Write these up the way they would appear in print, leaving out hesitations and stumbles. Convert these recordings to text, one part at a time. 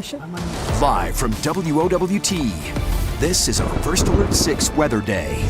Live from WOWT, this is a First Alert 6 weather day.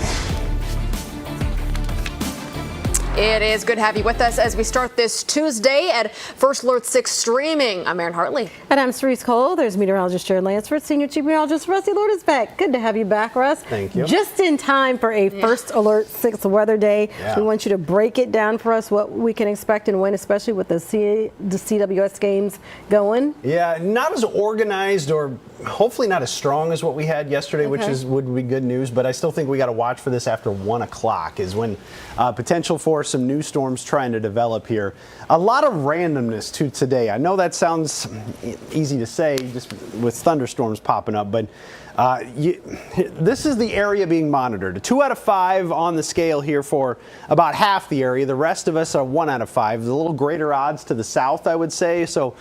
It is good to have you with us as we start this Tuesday at First Alert 6 streaming. I'm Erin Hartley. And I'm Cerise Cole. There's meteorologist Jared Lansford, senior chief meteorologist Rusty Lourdes back. Good to have you back, Russ. Thank you. Just in time for a First Alert 6 weather day. Yeah. We want you to break it down for us, what we can expect and when, especially with the CWS games going. Yeah, not as organized or hopefully not as strong as what we had yesterday, which would be good news. But I still think we got to watch for this after 1 o'clock is when potential for some new storms trying to develop here. A lot of randomness to today. I know that sounds easy to say just with thunderstorms popping up, but this is the area being monitored. A 2 out of 5 on the scale here for about half the area. The rest of us are 1 out of 5. There's a little greater odds to the south, I would say. So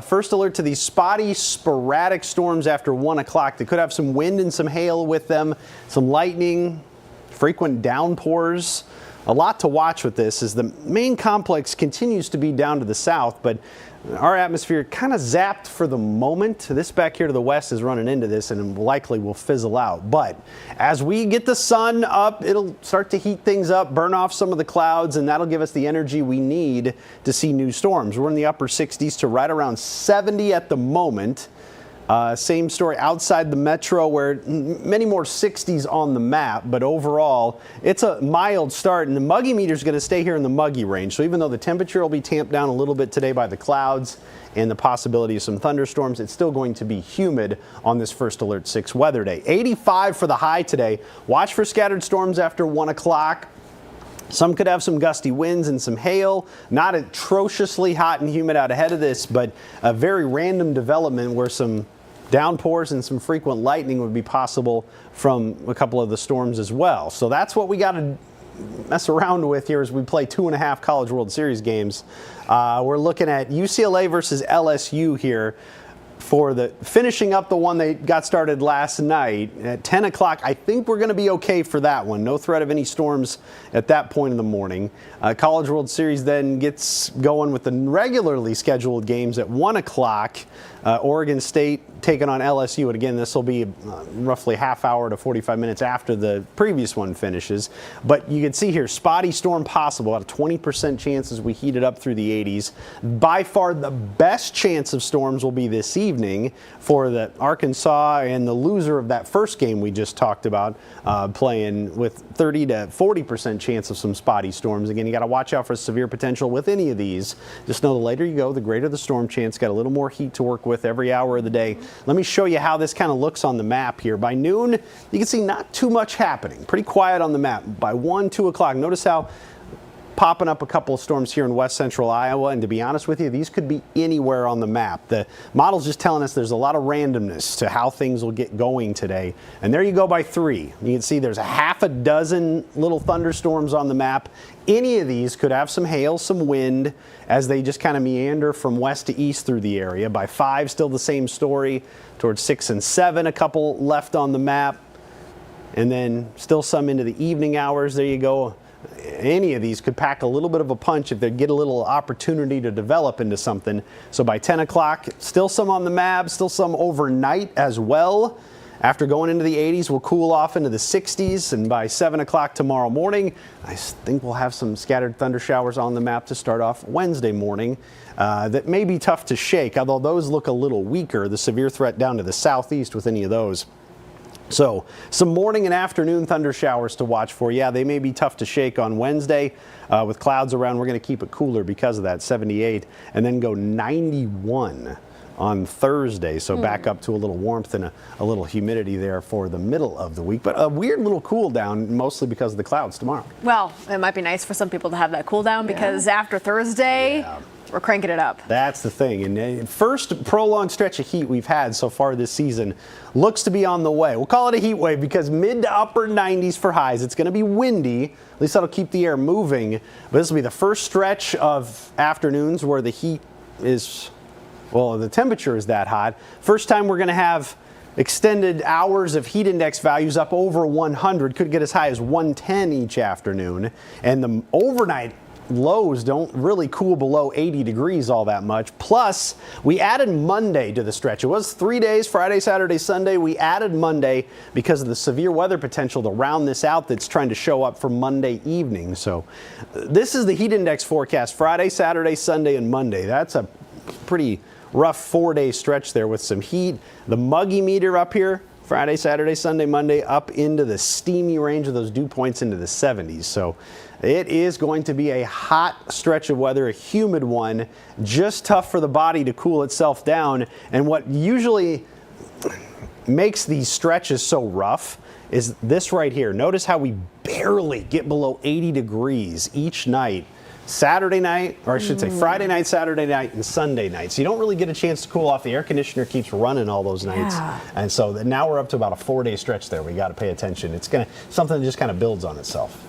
first alert to these spotty, sporadic storms after 1 o'clock. They could have some wind and some hail with them, some lightning, frequent downpours. A lot to watch with this as the main complex continues to be down to the south, but our atmosphere kind of zapped for the moment. This back here to the west is running into this and likely will fizzle out. But as we get the sun up, it'll start to heat things up, burn off some of the clouds, and that'll give us the energy we need to see new storms. We're in the upper 60s to right around 70 at the moment. Same story outside the metro where many more 60s on the map, but overall it's a mild start and the muggy meter is going to stay here in the muggy range. So even though the temperature will be tamped down a little bit today by the clouds and the possibility of some thunderstorms, it's still going to be humid on this First Alert 6 weather day. 85 for the high today. Watch for scattered storms after 1 o'clock. Some could have some gusty winds and some hail. Not atrociously hot and humid out ahead of this, but a very random development where some downpours and some frequent lightning would be possible from a couple of the storms as well. So that's what we got to mess around with here as we play 2.5 College World Series games. We're looking at UCLA versus LSU here for the finishing up the one they got started last night at 10 o'clock. I think we're going to be okay for that one. No threat of any storms at that point in the morning. College World Series then gets going with the regularly scheduled games at 1 o'clock. Oregon State taking on LSU. And again, this will be roughly half hour to 45 minutes after the previous one finishes. But you can see here, spotty storm possible. About a 20% chance as we heat it up through the 80s. By far the best chance of storms will be this evening for the Arkansas and the loser of that first game we just talked about playing with 30 to 40% chance of some spotty storms. Again, you got to watch out for severe potential with any of these. Just know the later you go, the greater the storm chance. Got a little more heat to work with every hour of the day. Let me show you how this kind of looks on the map here. By noon, you can see not too much happening. Pretty quiet on the map. By 1, 2 o'clock, notice how popping up a couple of storms here in west central Iowa, and to be honest with you, these could be anywhere on the map. The model's just telling us there's a lot of randomness to how things will get going today. And there you go by 3. You can see there's a half a dozen little thunderstorms on the map. Any of these could have some hail, some wind, as they just kind of meander from west to east through the area. By 5, still the same story. Towards 6 and 7, a couple left on the map. And then still some into the evening hours. There you go. Any of these could pack a little bit of a punch if they get a little opportunity to develop into something. So by 10 o'clock, still some on the map, still some overnight as well. After going into the 80s, we'll cool off into the 60s, and by 7 o'clock tomorrow morning, I think we'll have some scattered thunder showers on the map to start off Wednesday morning. That may be tough to shake, although those look a little weaker. The severe threat down to the southeast with any of those. So some morning and afternoon thunder showers to watch for. Yeah, they may be tough to shake on Wednesday with clouds around. We're going to keep it cooler because of that, 78, and then go 91 on Thursday. So back up to a little warmth and a little humidity there for the middle of the week. But a weird little cool down, mostly because of the clouds tomorrow. Well, it might be nice for some people to have that cool down because after Thursday, we're cranking it up. That's the thing. And first prolonged stretch of heat we've had so far this season looks to be on the way. We'll call it a heat wave because mid to upper 90s for highs. It's going to be windy. At least that'll keep the air moving. But this will be the first stretch of afternoons where the heat is, well, the temperature is that hot. First time we're going to have extended hours of heat index values up over 100. Could get as high as 110 each afternoon. And the overnight lows don't really cool below 80 degrees all that much. Plus, we added Monday to the stretch. It was 3 days, Friday, Saturday, Sunday. We added Monday because of the severe weather potential to round this out that's trying to show up for Monday evening. So this is the heat index forecast Friday, Saturday, Sunday, and Monday. That's a pretty rough 4-day stretch there with some heat. The muggy meter up here, Friday, Saturday, Sunday, Monday, up into the steamy range of those dew points into the 70s. So it is going to be a hot stretch of weather, a humid one, just tough for the body to cool itself down. And what usually makes these stretches so rough is this right here. Notice how we barely get below 80 degrees each night. Saturday night, or I should say Friday night, Saturday night, and Sunday night. So you don't really get a chance to cool off. The air conditioner keeps running all those nights. Yeah. And so now we're up to about a 4-day stretch there. We got to pay attention. It's something that just kind of builds on itself.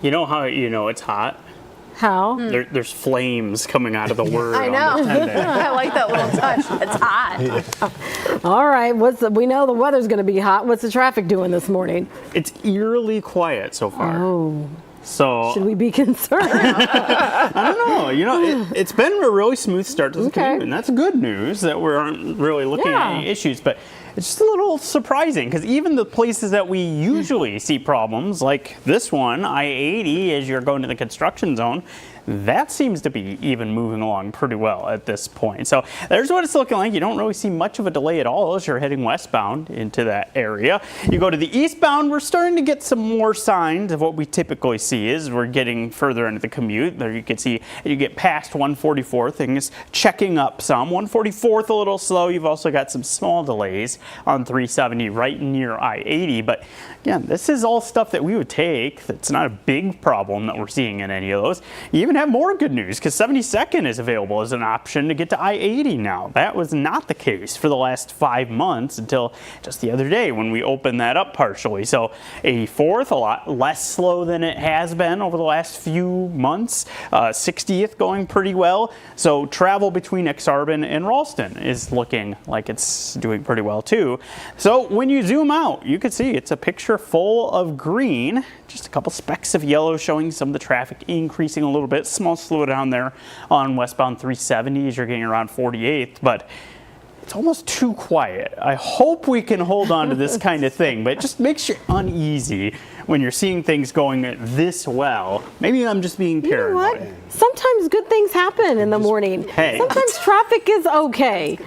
You know how you know it's hot? How? There's flames coming out of the word. I know. On the pendant. I like that little touch. It's hot. All right. We know the weather's going to be hot. What's the traffic doing this morning? It's eerily quiet so far. Oh. So Should we be concerned? I don't know. You know, it's been a really smooth start to the commute, and that's good news that we aren't really looking at any issues. But it's just a little surprising because even the places that we usually see problems, like this one, I-80, as you're going to the construction zone, that seems to be even moving along pretty well at this point. So there's what it's looking like. You don't really see much of a delay at all as you're heading westbound into that area. You go to the eastbound, we're starting to get some more signs of what we typically see as we're getting further into the commute. There you can see you get past 144, things checking up some. 144th a little slow. You've also got some small delays on 370 right near I-80. But again, this is all stuff that we would take. That's not a big problem that we're seeing in any of those. You even have more good news because 72nd is available as an option to get to I-80 now. That was not the case for the last 5 months until just the other day when we opened that up partially. So 84th, a lot less slow than it has been over the last few months. 60th going pretty well. So travel between Exarban and Ralston is looking like it's doing pretty well too. So when you zoom out, you can see it's a picture full of green, just a couple specks of yellow showing some of the traffic increasing a little bit. Small slowdown there on westbound 370 as you're getting around 48th, but it's almost too quiet. I hope we can hold on to this kind of thing, but it just makes you uneasy when you're seeing things going this well. Maybe I'm just being paranoid. You know what? Sometimes good things happen in the morning. Hey. Sometimes traffic is okay.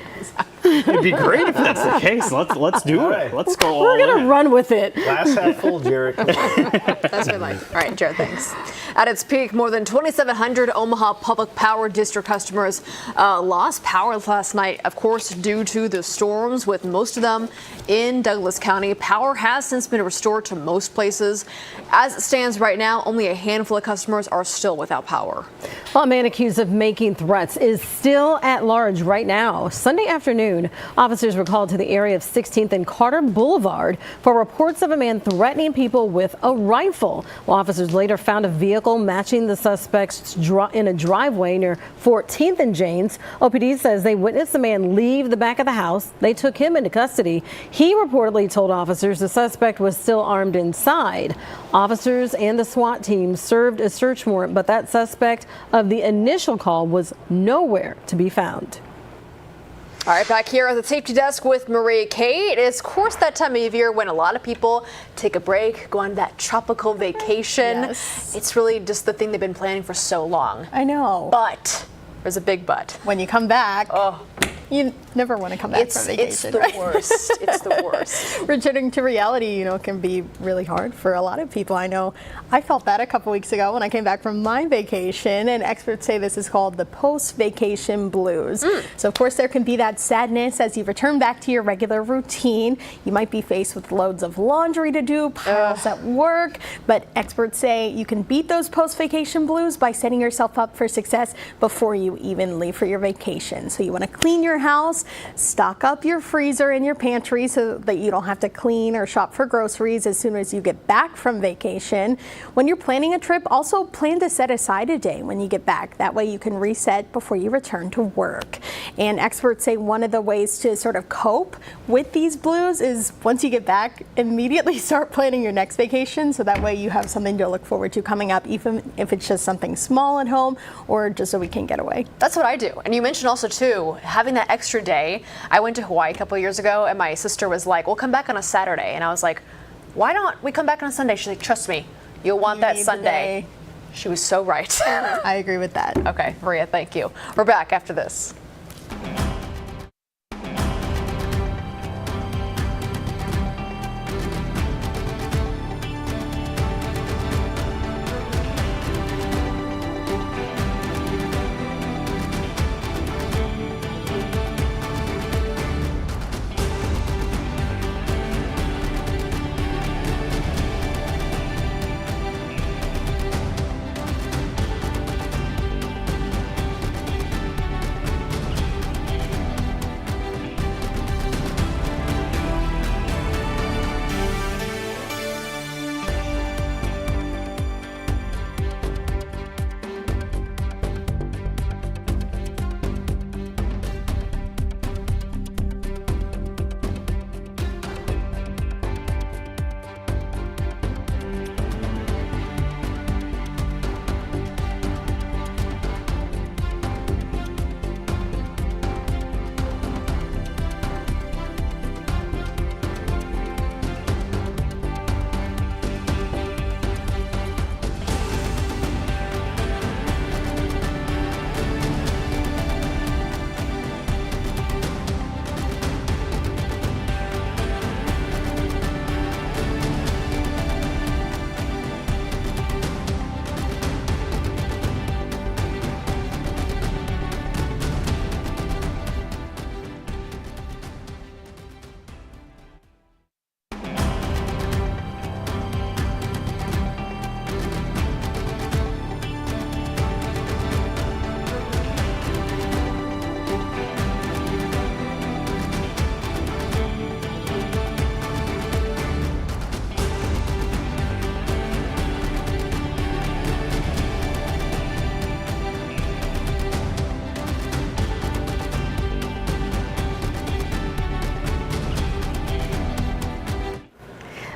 It'd be great if that's the case. Let's do it. right. Let's go all We're going in. to run with it. Glass half full, Jared. That's what I like. All right, Jared, thanks. At its peak, more than 2,700 Omaha Public Power District customers lost power last night, of course, due to the storms, with most of them in Douglas County. Power has since been restored to most places. As it stands right now, only a handful of customers are still without power. Well, a man accused of making threats is still at large right now. Sunday afternoon, officers were called to the area of 16th and Carter Boulevard for reports of a man threatening people with a rifle. Well, officers later found a vehicle matching the suspect's in a driveway near 14th and Janes. OPD says they witnessed the man leave the back of the house. They took him into custody. He reportedly told officers the suspect was still armed inside. Officers and the SWAT team served a search warrant, but that suspect of the initial call was nowhere to be found. All right, back here at the safety desk with Marie Kate. It's, of course, that time of year when a lot of people take a break, go on that tropical vacation. Yes. It's really just the thing they've been planning for so long. I know. But there's a big but. When you come back, Oh, you never want to come back from vacation. it's the right? worst. It's the worst. Returning to reality, can be really hard for a lot of people. I know I felt that a couple weeks ago when I came back from my vacation, and experts say this is called the post-vacation blues. So of course there can be that sadness as you return back to your regular routine. You might be faced with loads of laundry to do, piles at work, but experts say you can beat those post-vacation blues by setting yourself up for success before you even leave for your vacation. So you want to clean your your house, stock up your freezer and your pantry so that you don't have to clean or shop for groceries as soon as you get back from vacation. When you're planning a trip, also plan to set aside a day when you get back. That way you can reset before you return to work. And experts say one of the ways to sort of cope with these blues is once you get back, immediately start planning your next vacation so that way you have something to look forward to coming up, even if it's just something small at home or just a weekend getaway. That's what I do. And you mentioned also too, having that extra day. I went to Hawaii a couple of years ago and my sister was like, we'll come back on a Saturday. And I was like, why don't we come back on a Sunday? She's like, trust me, you'll want that Sunday. She was so right. I agree with that. Okay, Maria, thank you. We're back after this.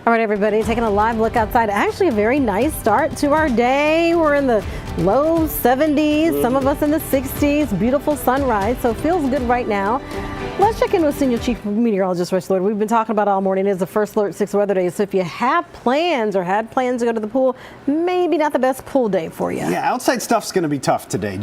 All right, everybody, taking a live look outside. Actually, a very nice start to our day. We're in the low 70s, some of us in the 60s. Beautiful sunrise, so it feels good right now. Let's check in with Senior Chief Meteorologist Russ Lord. We've been talking about all morning. It is the first Alert 6 weather day, so if you have plans or had plans to go to the pool, maybe not the best pool day for you. Yeah, outside stuff's going to be tough today.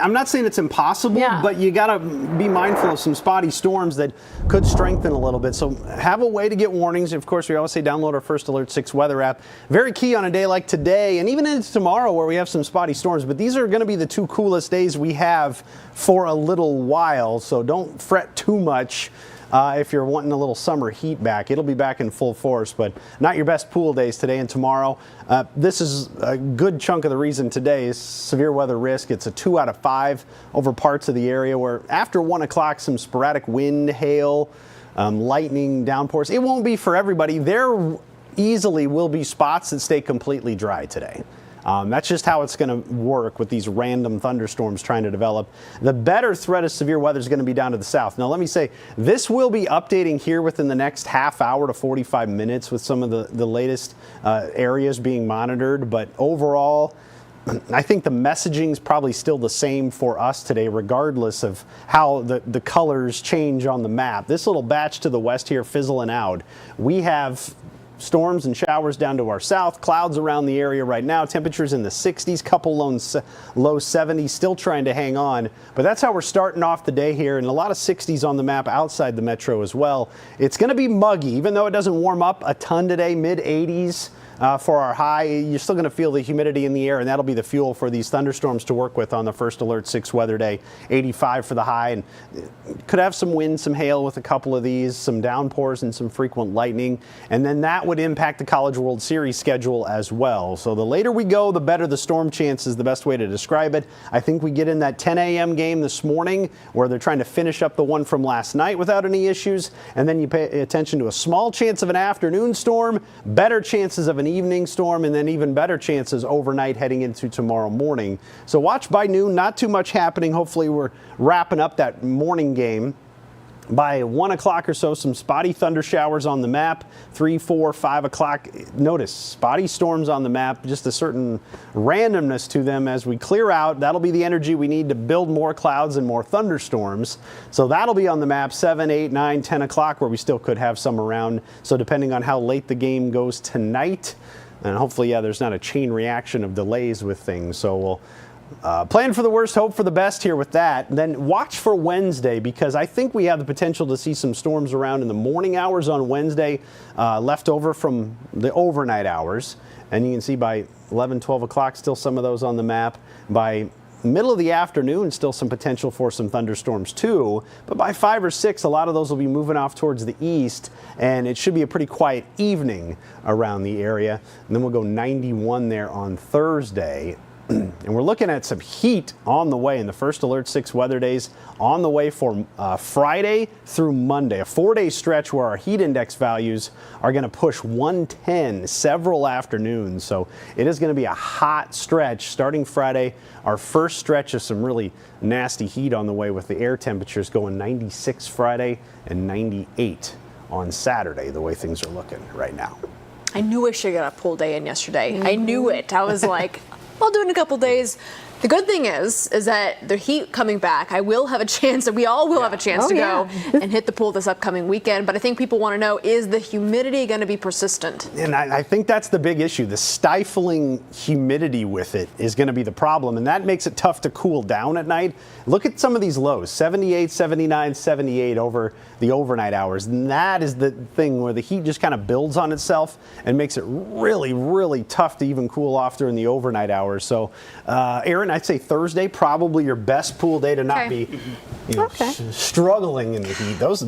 I'm not saying it's impossible, but you got to be mindful of some spotty storms that could strengthen a little bit. So have a way to get warnings. Of course, we always say download our First Alert 6 weather app. Very key on a day like today and even into tomorrow where we have some spotty storms. But these are going to be the two coolest days we have for a little while. So don't fret too much if you're wanting a little summer heat back. It'll be back in full force, but not your best pool days today and tomorrow. This is a good chunk of the reason today is severe weather risk. It's a 2 out of 5 over parts of the area where after 1 o'clock, some sporadic wind, hail, lightning, downpours. It won't be for everybody. There easily will be spots that stay completely dry today. That's just how it's going to work with these random thunderstorms trying to develop. The better threat of severe weather is going to be down to the south. Now, let me say, this will be updating here within the next half hour to 45 minutes with some of the latest areas being monitored. But overall, I think the messaging is probably still the same for us today, regardless of how the colors change on the map. This little batch to the west here fizzling out. We have storms and showers down to our south, clouds around the area right now, temperatures in the 60s, couple low 70s, still trying to hang on. But that's how we're starting off the day here, and a lot of 60s on the map outside the metro as well. It's going to be muggy, even though it doesn't warm up a ton today, mid 80s. for our high. You're still going to feel the humidity in the air, and that'll be the fuel for these thunderstorms to work with on the first Alert 6 weather day. 85 for the high, and could have some wind, some hail with a couple of these, some downpours and some frequent lightning, and then that would impact the College World Series schedule as well. So the later we go, the better the storm chance is the best way to describe it. I think we get in that 10 a.m. game this morning where they're trying to finish up the one from last night without any issues, and then you pay attention to a small chance of an afternoon storm, better chances of an evening storm, and then even better chances overnight heading into tomorrow morning. So watch by noon, not too much happening. Hopefully we're wrapping up that morning game. By 1 o'clock or so, some spotty thunder showers on the map. 3, 4, 5 o'clock. Notice spotty storms on the map, just a certain randomness to them as we clear out. That'll be the energy we need to build more clouds and more thunderstorms. So that'll be on the map 7, 8, 9, 10 o'clock, where we still could have some around. So depending on how late the game goes tonight, and hopefully, there's not a chain reaction of delays with things. So we'll plan for the worst, hope for the best here with that. Then watch for Wednesday, because I think we have the potential to see some storms around in the morning hours on Wednesday, left over from the overnight hours. And you can see by 11, 12 o'clock, still some of those on the map. By middle of the afternoon, still some potential for some thunderstorms too. But by 5 or 6, a lot of those will be moving off towards the east, and it should be a pretty quiet evening around the area. And then we'll go 91 there on Thursday. And we're looking at some heat on the way in the first Alert 6 weather days on the way for Friday through Monday, a 4-day stretch where our heat index values are going to push 110 several afternoons. So it is going to be a hot stretch starting Friday, our first stretch of some really nasty heat on the way, with the air temperatures going 96 Friday and 98 on Saturday, the way things are looking right now. I knew I should get a pool day in yesterday. I knew it. I was like, I'll do it in a couple days. The good thing is that the heat coming back, I will have a chance, and we all will have a chance to go and hit the pool this upcoming weekend. But I think people want to know, is the humidity going to be persistent? And I think that's the big issue. The stifling humidity with it is going to be the problem, and that makes it tough to cool down at night. Look at some of these lows, 78, 79, 78 over the overnight hours. And that is the thing where the heat just kind of builds on itself and makes it really, really tough to even cool off during the overnight hours. So, Aaron, I'd say Thursday, probably your best pool day to not be struggling in the heat. Those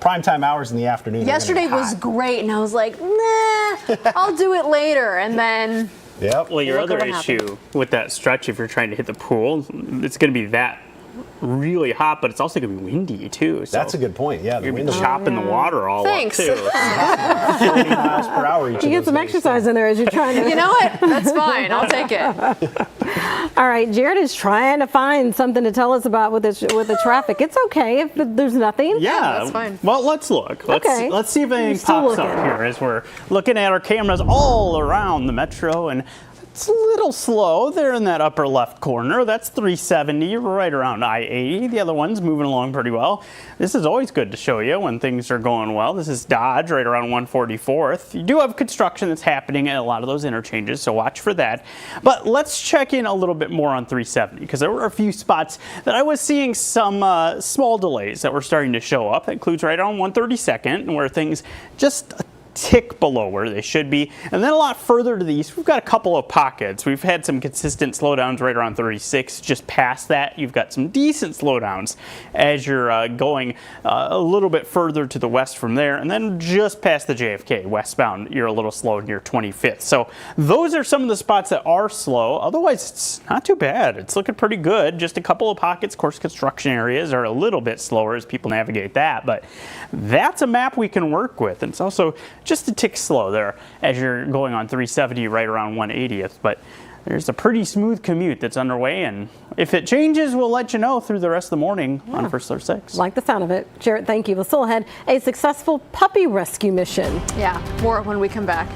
primetime hours in the afternoon. Yesterday was great, and I was like, nah, I'll do it later. And then well, your other issue with that stretch, if you're trying to hit the pool, it's going to be that really hot, but it's also going to be windy too. So that's a good point. Yeah, you're going to be chopping the water all up too. 30 miles per hour each. You get some exercise in there as you're trying to. You know what? That's fine. I'll take it. All right, Jared is trying to find something to tell us about with the traffic. It's okay if there's nothing. Yeah, that's fine. Well, let's look. Let's see if anything pops up here as we're looking at our cameras all around the metro. And it's a little slow there in that upper left corner. That's 370 right around I-80. The other one's moving along pretty well. This is always good to show you when things are going well. This is Dodge right around 144th. You do have construction that's happening at a lot of those interchanges, so watch for that. But let's check in a little bit more on 370, because there were a few spots that I was seeing some small delays that were starting to show up. That includes right on 132nd, where things just tick below where they should be. And then a lot further to the east, we've got a couple of pockets. We've had some consistent slowdowns right around 36. Just past that, you've got some decent slowdowns as you're going a little bit further to the west from there. And then just past the JFK westbound, you're a little slow near 25th. So those are some of the spots that are slow. Otherwise, it's not too bad. It's looking pretty good. Just a couple of pockets. Of course, construction areas are a little bit slower as people navigate that. But that's a map we can work with. And it's also just a tick slow there as you're going on 370 right around 180th. But there's a pretty smooth commute that's underway, and if it changes, we'll let you know through the rest of the morning on First Alert 6. Like the sound of it. Jarrett, thank you. We'll still had a successful puppy rescue mission. Yeah, more when we come back.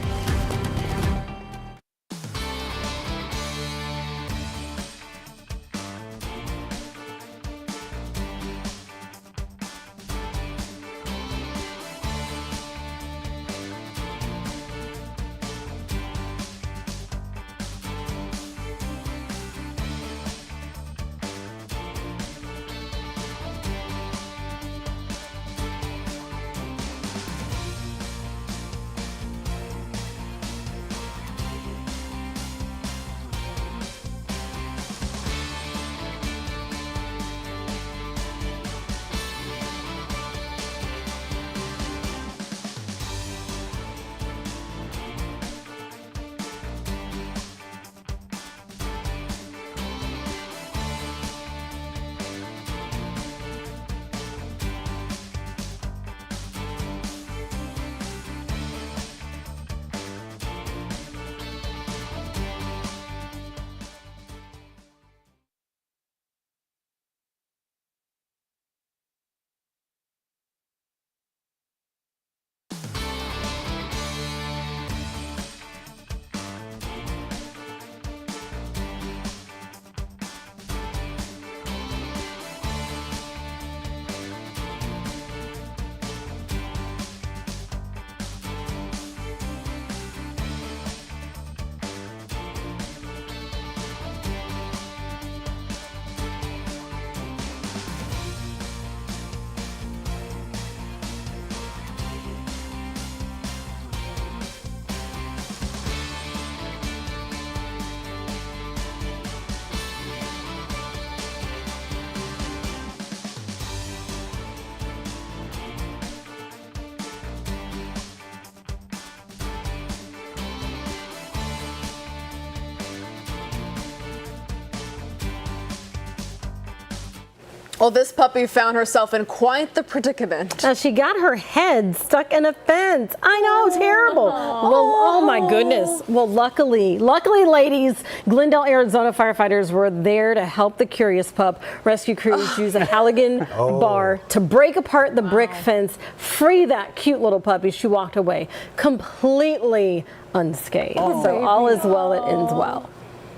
Well, this puppy found herself in quite the predicament. She got her head stuck in a fence. I know, terrible. Well, oh my goodness. Well, luckily, ladies, Glendale, Arizona firefighters were there to help the curious pup. Rescue crews used a Halligan bar to break apart the brick fence, free that cute little puppy. She walked away completely unscathed. So all is well that ends well.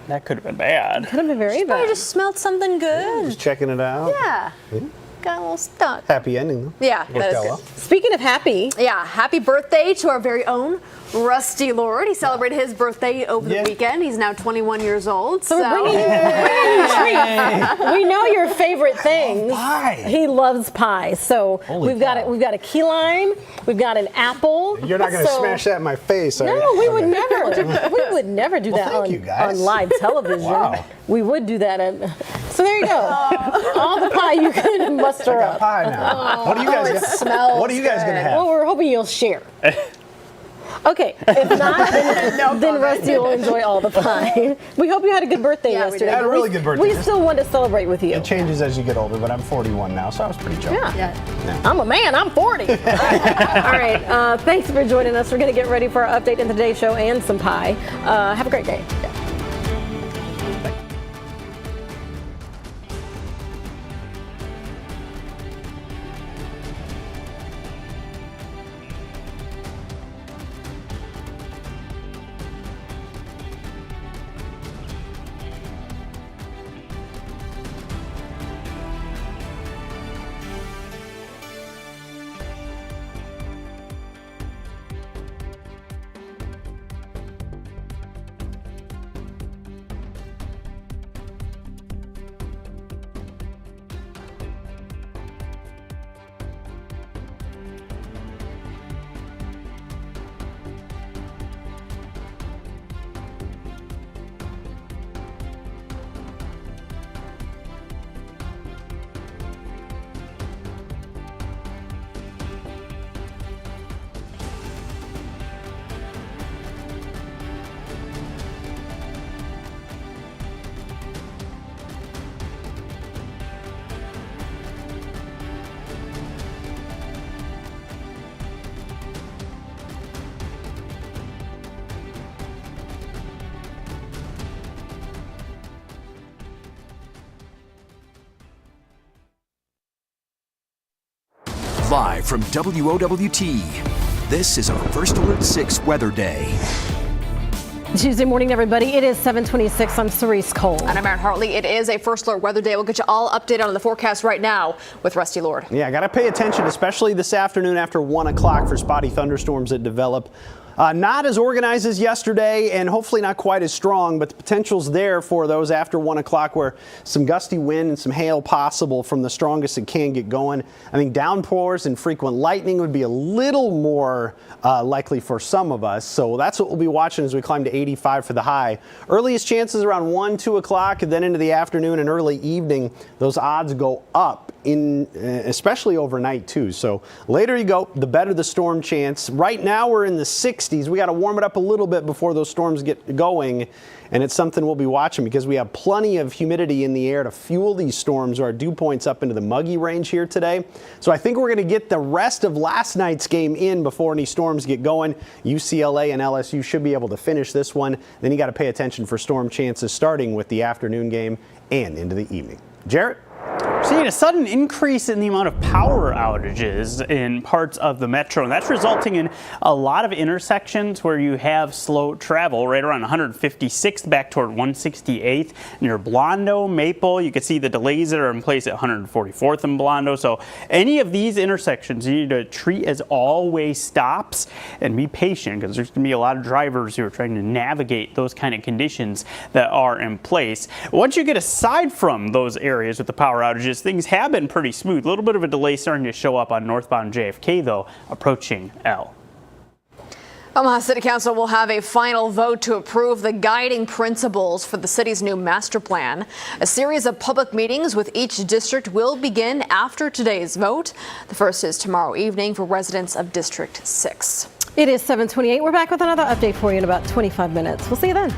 That could have been bad. Could have been very bad. I just smelled something good. Just checking it out. Yeah. Got a little stuck. Happy ending, though. Yeah, Worked that is out good. well. Speaking of happy, Yeah, happy birthday to our very own Rusty Lord. He celebrated his birthday over the weekend. He's now 21 years old. so we're bringing you a treat. We know your favorite things. Pie. He loves pie. So Holy we've got cow. a key lime, we've got an apple. You're not going to So- smash that in my face, are you? No, we would Okay. never. We would never do that thank you, guys. on live television. Wow. We would do that. So there you go. All the pie you could muster Got up. pie now. What are you guys? smells What are you guys going to have? Well, we're hoping you'll share. Okay, if not, then Rusty will enjoy all the pie. We hope you had a good birthday Yeah, we yesterday. did. I had a but really good birthday. We still want to celebrate with you. It changes as you get older, but I'm 41 now, so I was pretty chill. Yeah. I'm a man. I'm 40. All right. Thanks for joining us. We're going to get ready for our update in today's show and some pie. Have a great day. Live from WOWT, this is our First Alert 6 weather day. Tuesday morning, everybody. It is 7:26. I'm Cerise Cole. And I'm Aaron Hartley. It is a First Alert weather day. We'll get you all updated on the forecast right now with Rusty Lord. Yeah, I got to pay attention, especially this afternoon after 1 o'clock for spotty thunderstorms that develop. Not as organized as yesterday and hopefully not quite as strong, but the potential's there for those after 1 o'clock where some gusty wind and some hail possible from the strongest it can get going. I think downpours and frequent lightning would be a little more likely for some of us. So that's what we'll be watching as we climb to 85 for the high. Earliest chances around 1, 2 o'clock, and then into the afternoon and early evening, those odds go up. Especially overnight too. So later you go, the better the storm chance. Right now we're in the 60s. We got to warm it up a little bit before those storms get going. And it's something we'll be watching because we have plenty of humidity in the air to fuel these storms. Our dew points up into the muggy range here today. So I think we're going to get the rest of last night's game in before any storms get going. UCLA and LSU should be able to finish this one. Then you got to pay attention for storm chances starting with the afternoon game and into the evening. Jarrett? Seeing a sudden increase in the amount of power outages in parts of the metro, and that's resulting in a lot of intersections where you have slow travel right around 156th back toward 168th near Blondo, Maple. You can see the delays that are in place at 144th and Blondo. So any of these intersections you need to treat as all-way stops and be patient because there's going to be a lot of drivers who are trying to navigate those kind of conditions that are in place. Once you get aside from those areas with the power outages, things have been pretty smooth. A little bit of a delay starting to show up on northbound JFK, though, approaching L. Omaha City Council will have a final vote to approve the guiding principles for the city's new master plan. A series of public meetings with each district will begin after today's vote. The first is tomorrow evening for residents of District 6. It is 7:28. We're back with another update for you in about 25 minutes. We'll see you then.